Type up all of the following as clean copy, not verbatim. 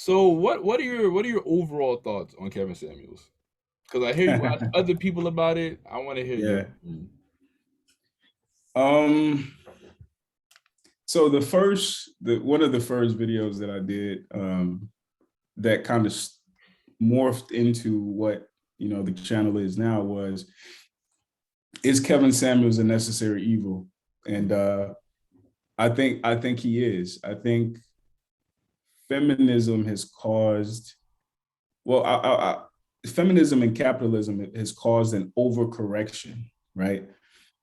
So what are your overall thoughts on Kevin Samuels? Because I hear you ask other people about it. I want to hear your Yeah. opinion. Um, so the one of the first videos that I did, that kind of morphed into what, the channel is now was, is Kevin Samuels a necessary evil? And I think he is. I think feminism has caused, well, feminism and capitalism has caused an overcorrection, right?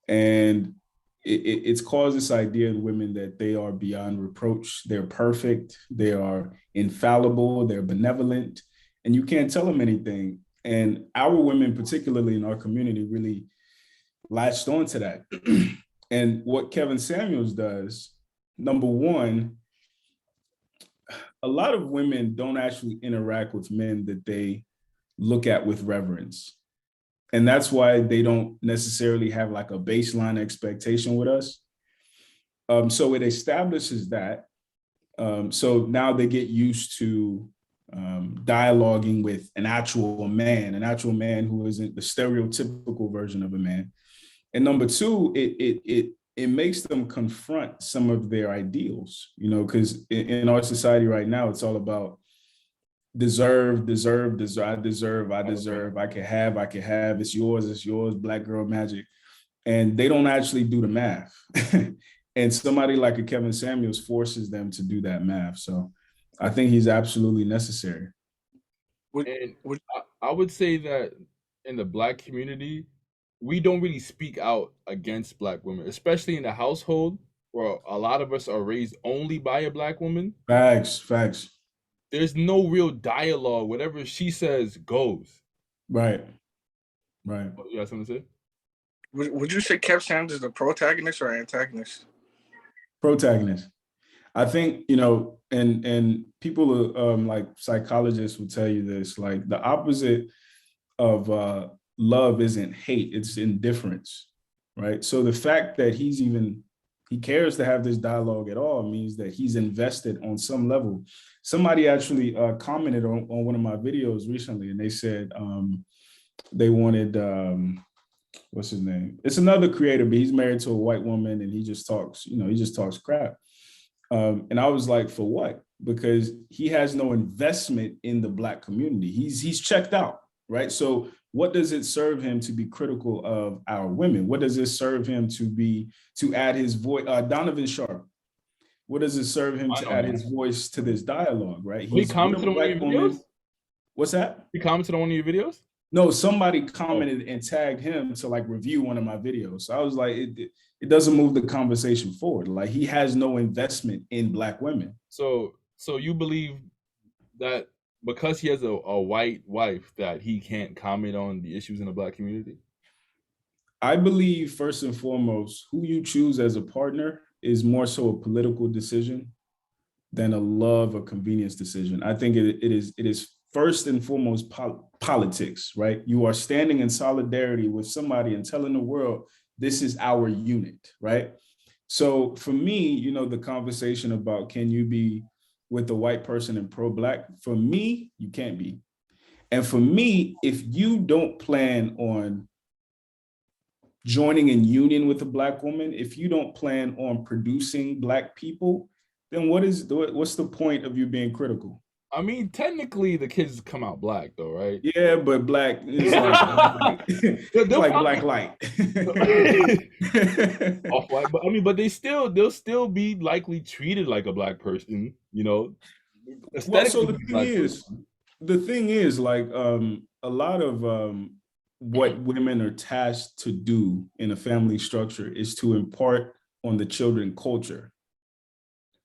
And it's caused this idea in women that they are beyond reproach, they're perfect, they are infallible, they're benevolent, and you can't tell them anything. And our women, particularly in our community, really latched onto that. And what Kevin Samuels does, number one, a lot of women don't actually interact with men that they look at with reverence. And that's why they don't necessarily have like a baseline expectation with us. So it establishes that. So now they get used to dialoguing with an actual man who isn't the stereotypical version of a man. And number two, it makes them confront some of their ideals, because in our society right now, it's all about deserve, I deserve, I can have, it's yours, black girl magic. And they don't actually do the math. And somebody like a Kevin Samuels forces them to do that math. So I think he's absolutely necessary. Would, And would, I would say that in the black community, we don't really speak out against black women, especially in the household where a lot of us are raised only by a black woman. Facts. There's no real dialogue. Whatever she says goes. Right. Oh, you got something to say? would you say Kev Sanders is the protagonist or antagonist? Protagonist. I think, and people like psychologists will tell you this, like the opposite of love isn't hate, it's indifference, right? So the fact that he cares to have this dialogue at all means that he's invested on some level. Somebody actually commented on one of my videos recently, and they said they wanted, what's his name? It's another creator, but he's married to a white woman, and he just talks crap. And I was like, for what? Because he has no investment in the black community. He's checked out, right? So what does it serve him to be critical of our women? What does it serve him to add his voice? Donovan Sharpe. What does it serve him to add his voice to this dialogue, right? He He's with commented a on one of black your videos? woman. What's that? He commented on one of your videos? No, somebody commented and tagged him to like review one of my videos. So I was like, it doesn't move the conversation forward. Like he has no investment in black women. So you believe that because he has a white wife that he can't comment on the issues in the black community? I believe first and foremost, who you choose as a partner is more so a political decision than a love or convenience decision. I think it is first and foremost politics, right? You are standing in solidarity with somebody and telling the world, this is our unit, right? So for me, the conversation about can you be with a white person and pro-black, for me, you can't be. And for me, if you don't plan on joining in union with a black woman, if you don't plan on producing black people, then what's the point of you being critical? I mean, technically, the kids come out black, though, right? Yeah, but black is like it's like black light. Off white, but I mean, but they'll still be likely treated like a black person, Well, so aesthetically be a black person. the thing is, like a lot of what women are tasked to do in a family structure is to impart on the children culture,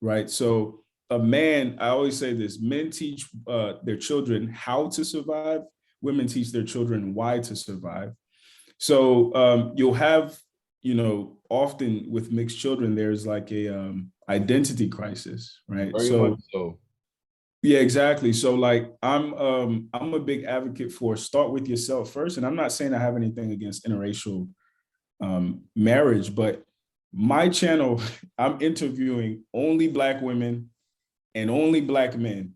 right? So a man, I always say this, men teach their children how to survive, women teach their children why to survive. So you'll have, often with mixed children, there's like a identity crisis, right? Very So much so. yeah, exactly. So like I'm a big advocate for start with yourself first. And I'm not saying I have anything against interracial marriage, but my channel, I'm interviewing only black women and only black men.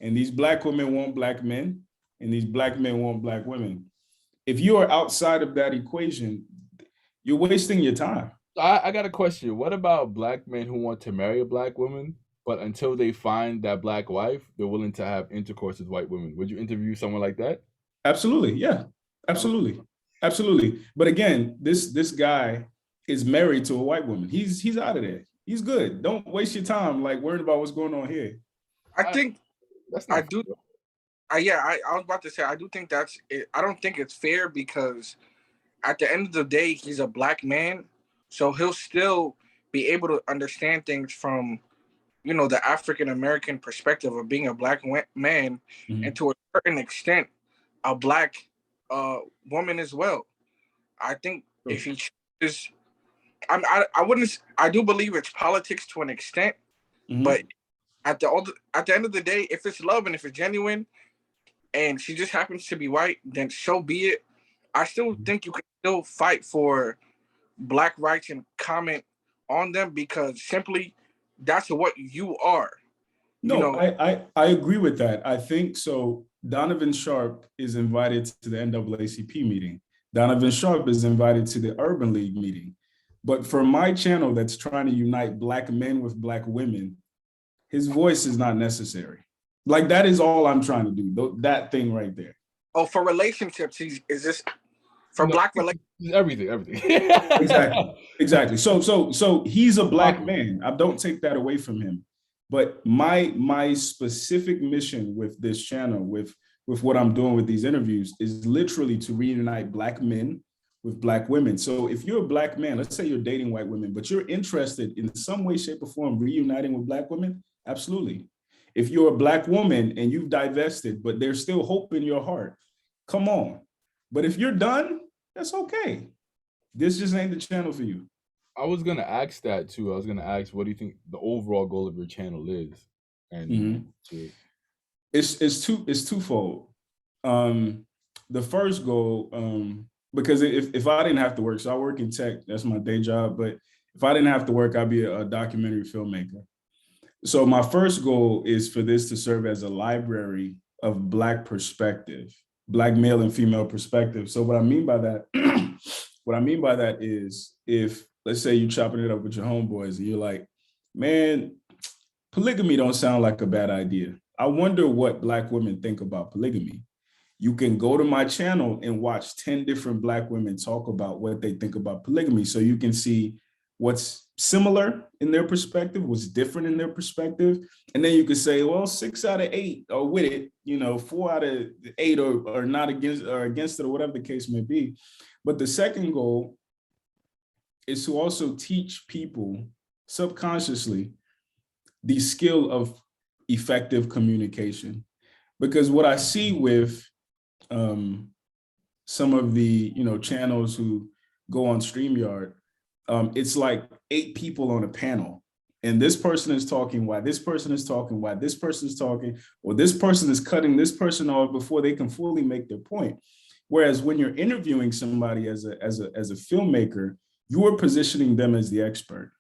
And these black women want black men, and these black men want black women. If you are outside of that equation, you're wasting your time. I got a question. What about black men who want to marry a black woman, but until they find that black wife, they're willing to have intercourse with white women? Would you interview someone like that? Absolutely. Yeah. Absolutely. Absolutely. But again, this guy is married to a white woman. He's out of there. He's good. Don't waste your time like worrying about what's going on here. I think That's I not do. fair. I was about to say I do think that's it. I don't think it's fair because at the end of the day, he's a black man, so he'll still be able to understand things from the African American perspective of being a black man, and to a certain extent, a black woman as well. I think if he chooses, I wouldn't. I do believe it's politics to an extent, but at the end of the day, if it's love and if it's genuine, and she just happens to be white, then so be it. I still think you can still fight for black rights and comment on them because simply that's what you are. No, I agree with that. I think so. Donovan Sharpe is invited to the NAACP meeting. Donovan Sharpe is invited to the Urban League meeting. But for my channel that's trying to unite black men with black women, his voice is not necessary. Like that is all I'm trying to do. That thing right there. Oh, for relationships, is this for black relationships? Everything. Exactly. So he's a black man. I don't take that away from him. But my specific mission with this channel, with what I'm doing with these interviews, is literally to reunite black men with black women. So if you're a black man, let's say you're dating white women, but you're interested in some way, shape, or form reuniting with black women, absolutely. If you're a black woman and you've divested, but there's still hope in your heart, come on. But if you're done, that's okay. This just ain't the channel for you. I was gonna ask that too. I was gonna ask, what do you think the overall goal of your channel is? And it's twofold. The first goal, because if I didn't have to work, so I work in tech, that's my day job. But if I didn't have to work, I'd be a documentary filmmaker. So my first goal is for this to serve as a library of black perspective, black male and female perspective. So what I mean by that, is if let's say you're chopping it up with your homeboys and you're like, man, polygamy don't sound like a bad idea. I wonder what black women think about polygamy. You can go to my channel and watch 10 different black women talk about what they think about polygamy. So you can see what's similar in their perspective, what's different in their perspective. And then you could say, well, 6 out of 8 are with it, 4 out of 8 are not against it, or whatever the case may be. But the second goal is to also teach people subconsciously the skill of effective communication. Because what I see with some of the channels who go on StreamYard, it's like 8 people on a panel, and this person is talking, why this person is talking, why this person is talking, or this person is cutting this person off before they can fully make their point. Whereas when you're interviewing somebody as a filmmaker, you are positioning them as the expert,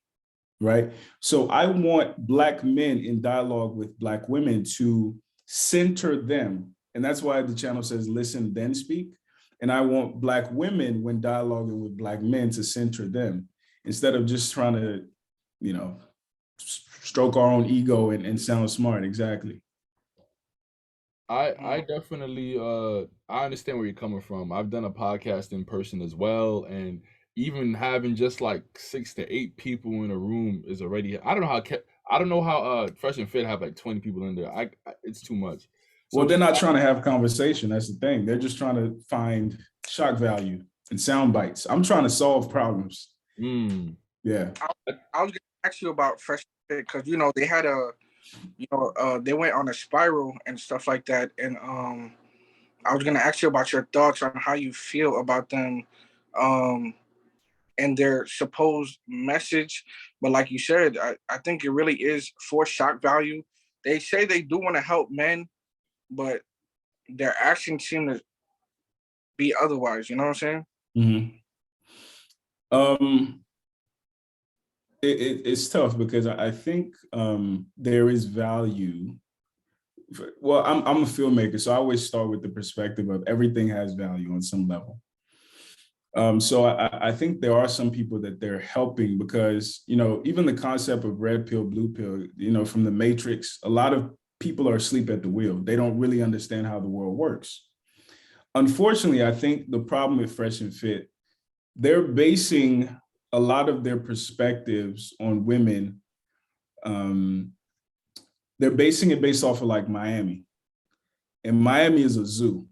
right? So I want black men in dialogue with black women to center them. And that's why the channel says, listen, then speak. And I want black women, when dialoguing with black men, to center them instead of just trying to, stroke our own ego and sound smart. Exactly. I definitely I understand where you're coming from. I've done a podcast in person as well, and even having just like 6 to 8 people in a room is already. I don't know how Fresh and Fit have like 20 people in there. It's too much. So Well, they're not trying to have conversation. That's the thing. They're just trying to find shock value and sound bites. I'm trying to solve problems. Yeah. I was gonna ask you about Fresh Fit because they had they went on a spiral and stuff like that, and I was gonna ask you about your thoughts on how you feel about them, and their supposed message. But like you said, I think it really is for shock value. They say they do want to help men, but their actions seem to be otherwise. You know what I'm saying? It's tough because I think there is value Well, I'm a filmmaker, so I always start with the perspective of everything has value on some level. So I think there are some people that they're helping because, even the concept of red pill, blue pill, from the Matrix, a lot of people are asleep at the wheel. They don't really understand how the world works. Unfortunately, I think the problem with Fresh and Fit, they're basing a lot of their perspectives on women. They're basing it based off of like Miami, and Miami is a zoo,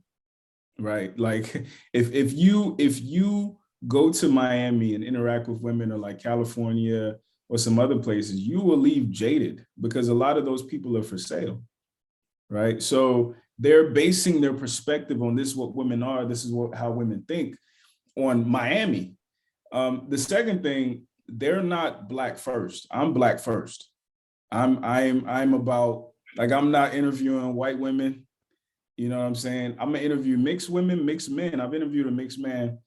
right? Like if you go to Miami and interact with women, or like California or some other places, you will leave jaded because a lot of those people are for sale, right? So they're basing their perspective on this is what women are, this is how women think, on Miami. The second thing, they're not black first. I'm black first. I'm about, like, I'm not interviewing white women. You know what I'm saying? I'm gonna interview mixed women, mixed men. I've interviewed a mixed man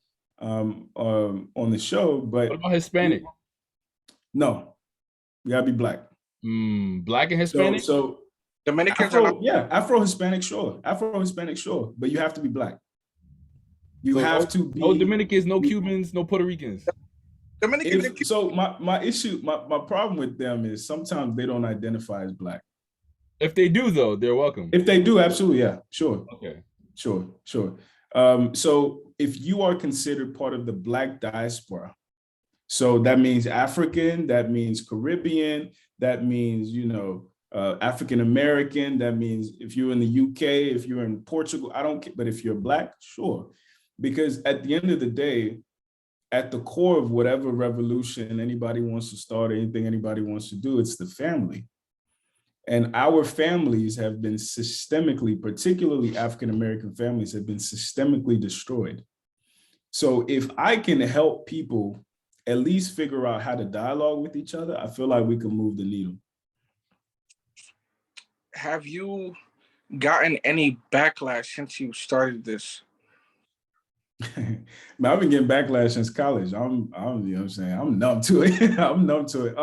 on the show, but what about Hispanic? No, we gotta be black. Black and So, Hispanic? so Dominicans are not. Afro-Hispanic, sure. Afro-Hispanic, sure. But you have to be black. You So have to be. no Dominicans, no Cubans, no Puerto Ricans. Dominicans. So my issue, my problem with them is sometimes they don't identify as black. If they do, though, they're welcome. If they do, absolutely, yeah, sure. Okay. Sure. So if you are considered part of the black diaspora, so that means African, that means Caribbean, that means, African American, that means if you're in the UK, if you're in Portugal, I don't care, but if you're black, sure. Because at the end of the day, at the core of whatever revolution anybody wants to start, anything anybody wants to do, it's the family. And our families have been systemically, particularly African-American families, have been systemically destroyed. So if I can help people at least figure out how to dialogue with each other, I feel like we can move the needle. Have you gotten any backlash since you started this? Man, I've been getting backlash since college. I'm you know what I'm saying? I'm numb to it. I'm numb to it.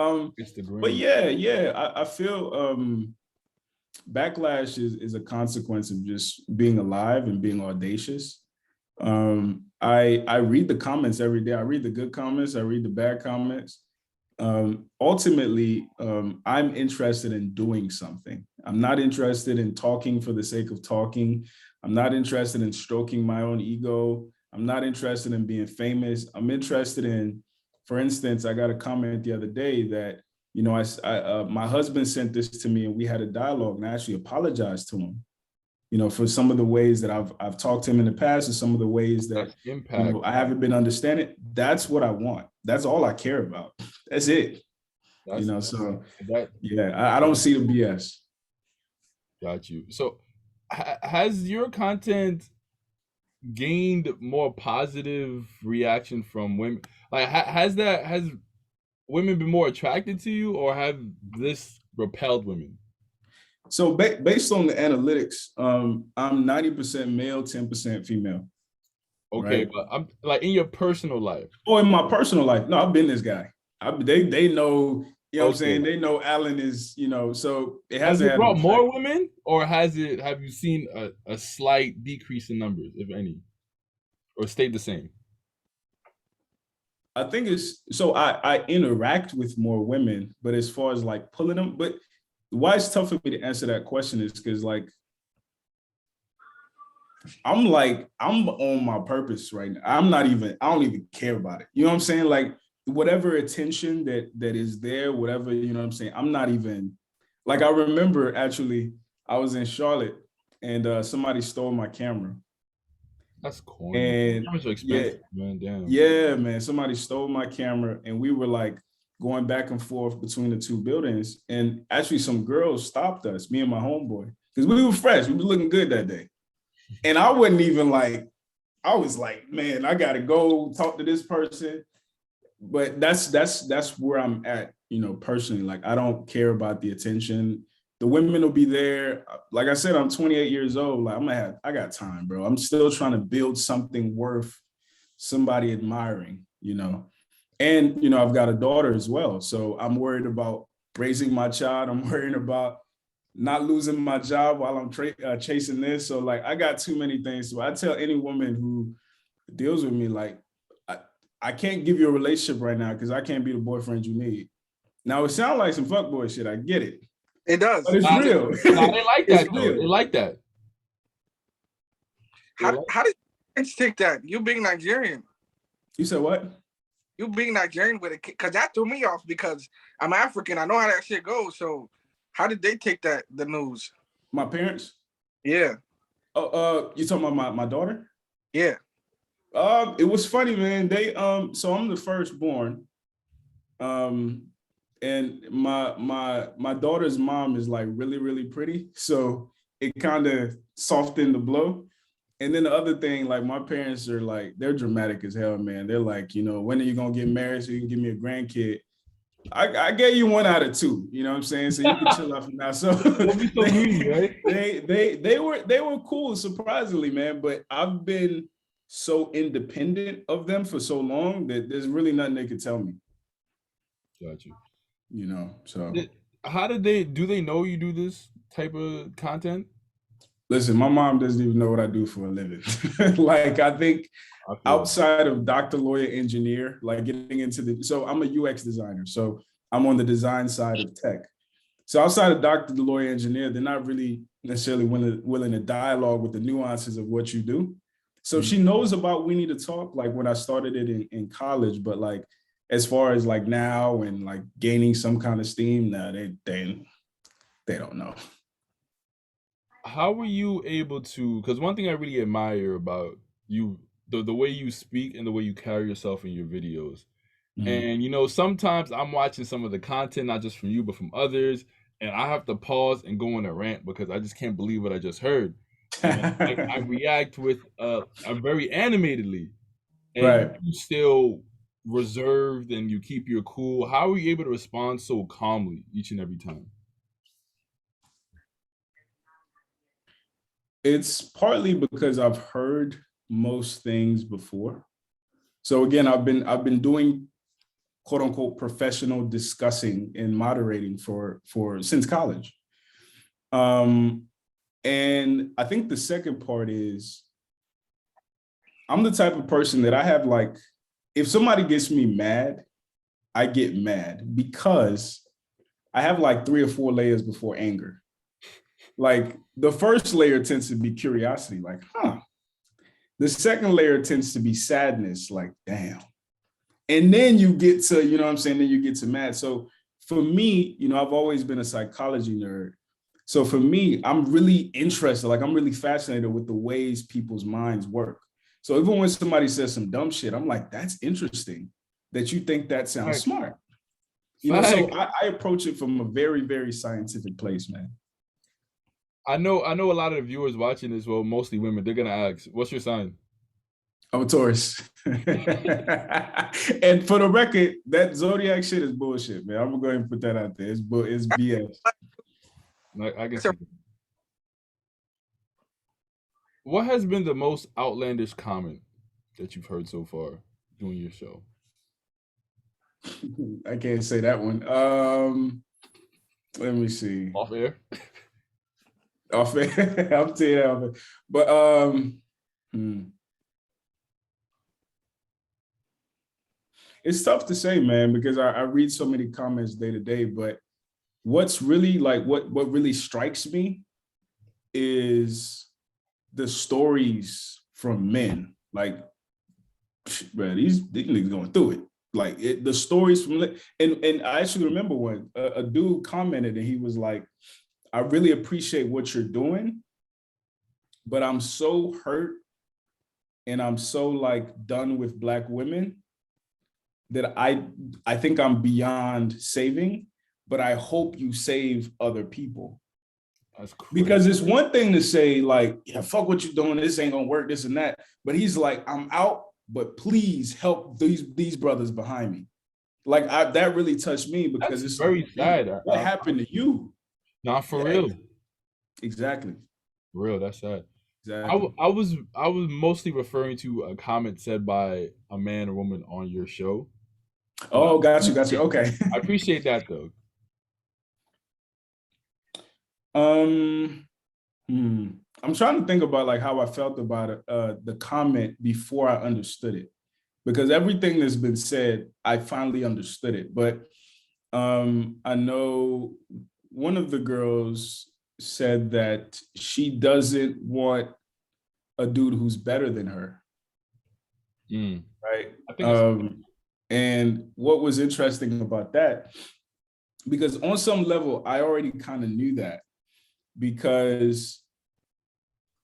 But yeah, I feel backlash is a consequence of just being alive and being audacious. I read the comments every day. I read the good comments, I read the bad comments. Ultimately, I'm interested in doing something. I'm not interested in talking for the sake of talking. I'm not interested in stroking my own ego. I'm not interested in being famous. I'm interested in, for instance, I got a comment the other day that, my husband sent this to me and we had a dialogue, and I actually apologized to him, for some of the ways that I've talked to him in the past, and some of the ways that I haven't been understanding. That's what I want. That's all I care about. That's it. I don't see the BS. Got you. So has your content gained more positive reaction from women? Like, has women been more attracted to you, or have this repelled women? So based on the analytics, I'm 90% male, 10% female. Okay, right? But I'm like, in your personal life. Oh, in my personal life, no, I've been this guy. They know, what I'm saying? They know Alan is, so it hasn't. Has it brought more women, or have you seen a slight decrease in numbers, if any, or stayed the same? I think it's, so I interact with more women, but as far as like pulling them, but why it's tough for me to answer that question is because, like, I'm on my purpose right now. I don't even care about it. You know what I'm saying? Like, whatever attention that is there, whatever, you know what I'm saying? I'm not even, like, I remember actually I was in Charlotte and somebody stole my camera. That's corny. And cameras are expensive, man. Damn. Yeah, man. Somebody stole my camera and we were like going back and forth between the two buildings. And actually some girls stopped us, me and my homeboy, because we were fresh. We were looking good that day. And I wasn't even like, I was like, man, I gotta go talk to this person. But that's where I'm at, personally. Like, I don't care about the attention. The women will be there. Like I said, I'm 28 years old. Like, I got time, bro. I'm still trying to build something worth somebody admiring, And, I've got a daughter as well. So I'm worried about raising my child. I'm worried about, not losing my job while I'm chasing this. So like, I got too many things. So I tell any woman who deals with me, like, I can't give you a relationship right now because I can't be the boyfriend you need. Now it sounds like some fuckboy shit. I get it. It does. But it's real. Nah, they like that It's though. real. They like that. How did you take that? You being Nigerian. You said what? You being Nigerian with it, because that threw me off because I'm African. I know how that shit goes. So how did they take that, the news? My parents? Yeah. Oh, you talking about my daughter? Yeah. It was funny, man. They so I'm the firstborn. And my daughter's mom is like really, really pretty. So it kind of softened the blow. And then the other thing, like my parents are like, they're dramatic as hell, man. They're like, you know, when are you gonna get married so you can give me a grandkid? I gave you 1 out of 2, you know what I'm saying? So you can chill out from now. So Don't be so greedy, right? they were cool, surprisingly, man. But I've been so independent of them for so long that there's really nothing they could tell me. Got you. You know, so how did they know you do this type of content? listen, my mom doesn't even know what I do for a living. Like, I think outside of doctor, lawyer, engineer, like getting into so I'm a UX designer. So I'm on the design side of tech. So outside of doctor, the lawyer, engineer, they're not really necessarily willing to dialogue with the nuances of what you do. So she knows about We Need to Talk, like when I started it in college, but like as far as like now and like gaining some kind of steam, nah, they don't know. How were you able to, because one thing I really admire about you, the way you speak and the way you carry yourself in your videos. And you know, sometimes I'm watching some of the content, not just from you, but from others, and I have to pause and go on a rant because I just can't believe what I just heard. And I react with I'm very animatedly, and Right. you still reserved and you keep your cool. How are you able to respond so calmly each and every time? It's partly because I've heard most things before. So again, I've been doing quote unquote professional discussing and moderating for since college. And I think the second part is I'm the type of person that I have, like, if somebody gets me mad, I get mad because I have like 3 or 4 layers before anger. Like the first layer tends to be curiosity, like, The second layer tends to be sadness, like, damn. And then you get to, you know what I'm saying? Then you get to mad. So for me, you know, I've always been a psychology nerd. So for me, I'm really interested, like I'm really fascinated with the ways people's minds work. So even when somebody says some dumb shit, I'm like, that's interesting that you think that sounds smart. You know, so I approach it from a very, very scientific place, man. I know a lot of the viewers watching this, well, mostly women, they're gonna ask, what's your sign? I'm a Taurus. And for the record, that zodiac shit is bullshit, man. I'm gonna go ahead and put that out there. It's BS. I can see that. What has been the most outlandish comment that you've heard so far doing your show? I can't say that one. Let me see. Off air? Off air. I'll tell you that off air. But it's tough to say, man, because I read so many comments day to day. But what's really like what really strikes me is the stories from men. Like, bro, these niggas going through it. Like the stories from and I actually remember when a dude commented and he was like, I really appreciate what you're doing, but I'm so hurt and I'm so like done with Black women that I think I'm beyond saving, but I hope you save other people. That's crazy. Because it's one thing to say like, yeah, fuck what you're doing, this ain't gonna work, this and that. But he's like, I'm out, but please help these brothers behind me. Like that really touched me because That's it's very like, sad. What happened to you? Not for real. Exactly. For real, that's sad. Exactly. I was mostly referring to a comment said by a man or woman on your show. Oh, got you. Okay. I appreciate that though. Um, I'm trying to think about like how I felt about it, the comment before I understood it, because everything that's been said, I finally understood it. But I know one of the girls said that she doesn't want a dude who's better than her, right? I think it's And what was interesting about that, because on some level, I already kind of knew that, because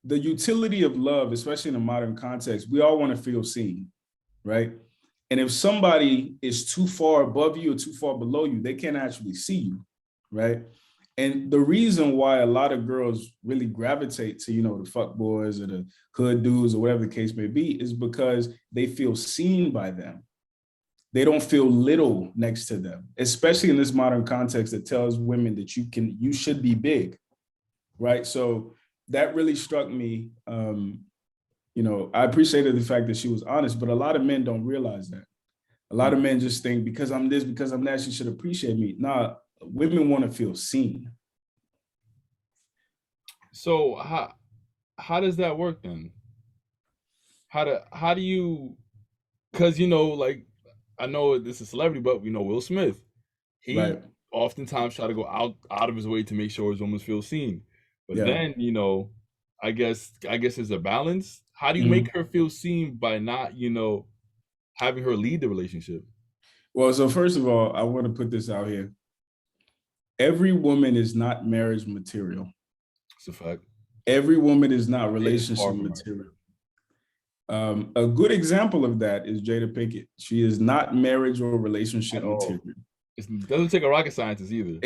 the utility of love, especially in a modern context, we all want to feel seen, right? And if somebody is too far above you or too far below you, they can't actually see you, right? And the reason why a lot of girls really gravitate to, the fuck boys or the hood dudes or whatever the case may be, is because they feel seen by them. They don't feel little next to them, especially in this modern context that tells women that you should be big, right? So that really struck me. I appreciated the fact that she was honest, but a lot of men don't realize that. A lot of men just think because I'm this, because I'm that, she should appreciate me. Nah, women want to feel seen. so how does that work then? How do you, because like, I know this is celebrity, but Will Smith, he Right. oftentimes try to go out of his way to make sure his woman feels seen. But Yeah. then, I guess there's a balance. How do you Mhm. make her feel seen by not, having her lead the relationship? Well, so first of all, I want to put this out here. Every woman is not marriage material. It's a fact. Every woman is not It is relationship far from her material. A good example of that is Jada Pinkett. She is not marriage or relationship at all. material. It doesn't take a rocket scientist either.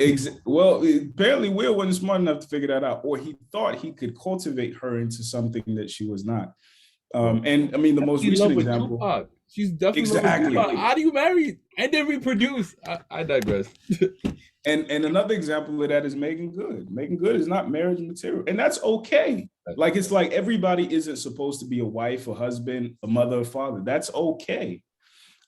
Well, apparently Will wasn't smart enough to figure that out, or he thought he could cultivate her into something that she was not. Well, And I mean, the most she's in recent love with example, Tupac. She's definitely in love with exactly. Tupac. How do you marry and then reproduce? I digress. And another example of that is Megan Good. Megan Good is not marriage material, and that's okay. Like, it's like everybody isn't supposed to be a wife, a husband, a mother, a father. That's okay.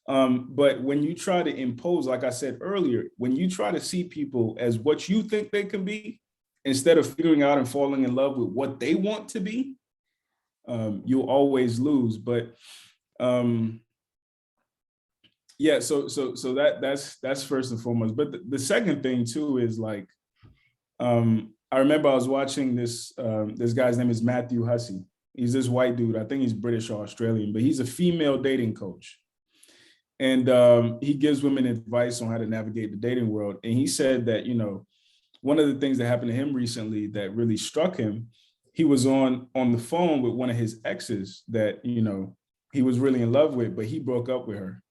But when you try to impose, like I said earlier, when you try to see people as what you think they can be, instead of figuring out and falling in love with what they want to be, you'll always lose. But yeah, so that's first and foremost. But the second thing too is like, I remember I was watching this guy's name is Matthew Hussey. He's this white dude. I think he's British or Australian, but he's a female dating coach. And he gives women advice on how to navigate the dating world. And he said that, one of the things that happened to him recently that really struck him, he was on the phone with one of his exes that, he was really in love with, but he broke up with her.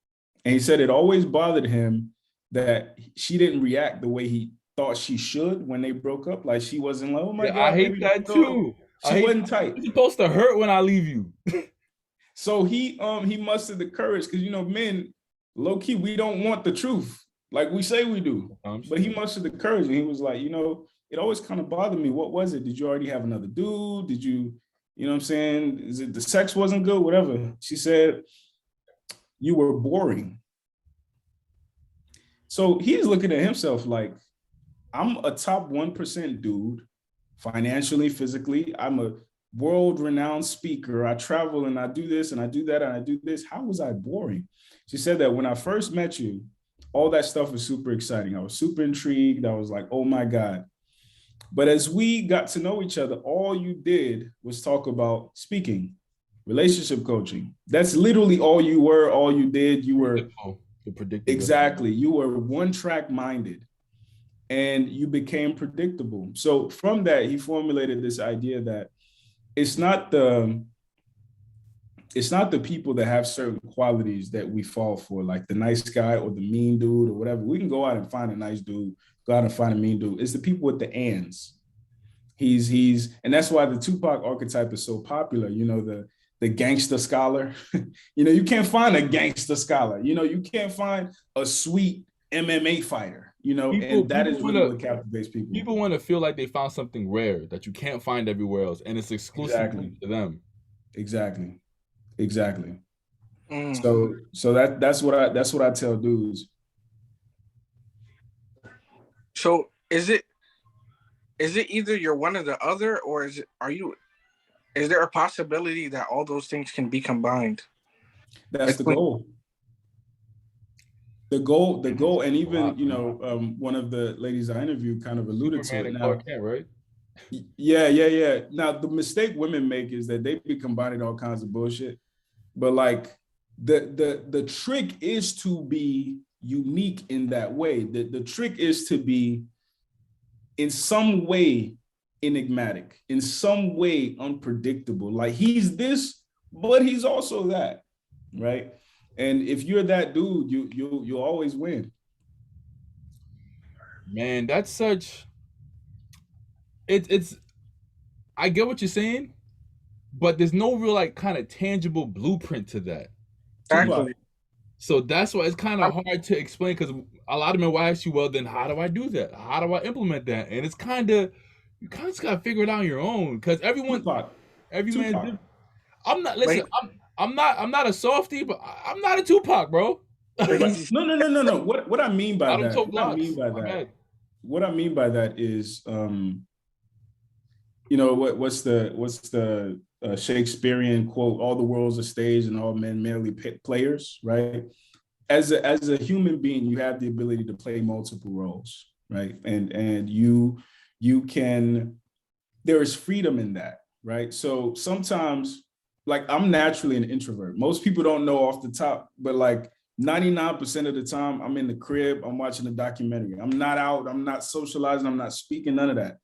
And he said it always bothered him that she didn't react the way he thought she should when they broke up. Like, she wasn't like, oh my Yeah, I God, hate baby, that go. too. She wasn't tight. It's supposed to hurt when I leave you. So he mustered the courage, because men, low key, we don't want the truth like we say we do. But he mustered the courage, and he was like, it always kind of bothered me. What was it? Did you already have another dude? Did you, what I'm saying? Is it the sex wasn't good? Whatever. She said, you were boring. So he's looking at himself like, I'm a top 1% dude, financially, physically. I'm a world-renowned speaker. I travel and I do this and I do that and I do this. How was I boring? She said that when I first met you, all that stuff was super exciting. I was super intrigued. I was like, oh my God. But as we got to know each other, all you did was talk about speaking, relationship coaching. That's literally all you were, all you did. You were exactly, you were one-track minded. And you became predictable. So from that, he formulated this idea that it's not the people that have certain qualities that we fall for, like the nice guy or the mean dude or whatever. We can go out and find a nice dude, go out and find a mean dude. It's the people with the ands. And that's why the Tupac archetype is so popular. The gangster scholar. You can't find a gangster scholar. You can't find a sweet MMA fighter. And that is really what captivates people. People want to feel like they found something rare that you can't find everywhere else, and it's exclusive to them. Exactly. So that's what I tell dudes. So is is it either you're one or the other, or is there a possibility that all those things can be combined? That's the goal. The goal, and even one of the ladies I interviewed kind of alluded Superman to it. and Now, Clark Kent, right? Yeah. Now the mistake women make is that they be combining all kinds of bullshit. But like the trick is to be unique in that way. The trick is to be in some way enigmatic, in some way unpredictable. Like he's this, but he's also that, right? And if you're that dude, you'll always win. Man, that's such. It's. I get what you're saying, but there's no real like kind of tangible blueprint to that. Exactly. So that's why it's kind of hard to explain, because a lot of men will ask you, well, then how do I do that? How do I implement that? And it's kind of, you kind of just got to figure it out on your own, because every man. I'm not, listen, I'm not a softie, but I'm not a Tupac, bro. No. What I mean by that, what I mean by that is, what's the Shakespearean quote? All the world's a stage, and all men merely players, right? As a human being, you have the ability to play multiple roles, right? And you can. There is freedom in that, right? So sometimes, like, I'm naturally an introvert. Most people don't know off the top, but like 99% of the time, I'm in the crib, I'm watching a documentary. I'm not out, I'm not socializing, I'm not speaking, none of that.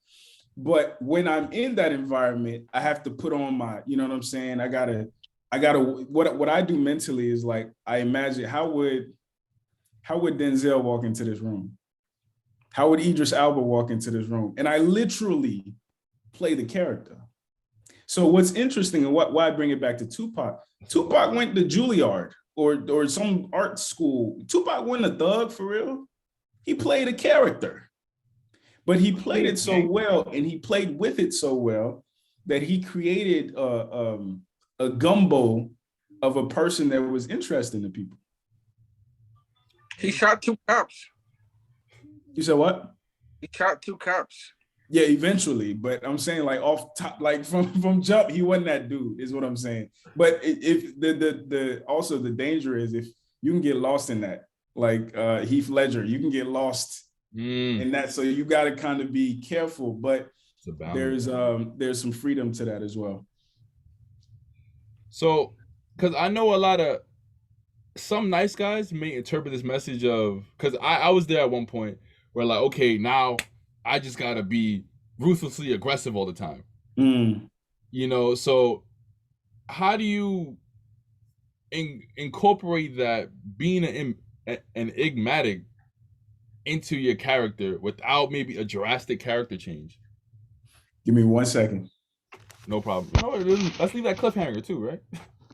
But when I'm in that environment, I have to put on my, you know what I'm saying? I gotta, what I do mentally is like, I imagine how would Denzel walk into this room? How would Idris Elba walk into this room? And I literally play the character. So what's interesting, and why I bring it back to Tupac, Tupac went to Juilliard or some art school. Tupac wasn't a thug for real. He played a character, but he played it so well, and he played with it so well that he created a gumbo of a person that was interesting to people. He shot 2 cops. You said what? He shot 2 cops. Yeah, eventually, but I'm saying like off top, like from jump, he wasn't that dude, is what I'm saying. But if the also the danger is if you can get lost in that, like Heath Ledger, you can get lost in that. So you got to kind of be careful, but there's some freedom to that as well. So, because I know a lot of some nice guys may interpret this message of, because I was there at one point where like, okay, now I just gotta be ruthlessly aggressive all the time. So how do you incorporate that being an enigmatic into your character without maybe a drastic character change? Give me 1 second. No problem. Let's leave that cliffhanger too, right?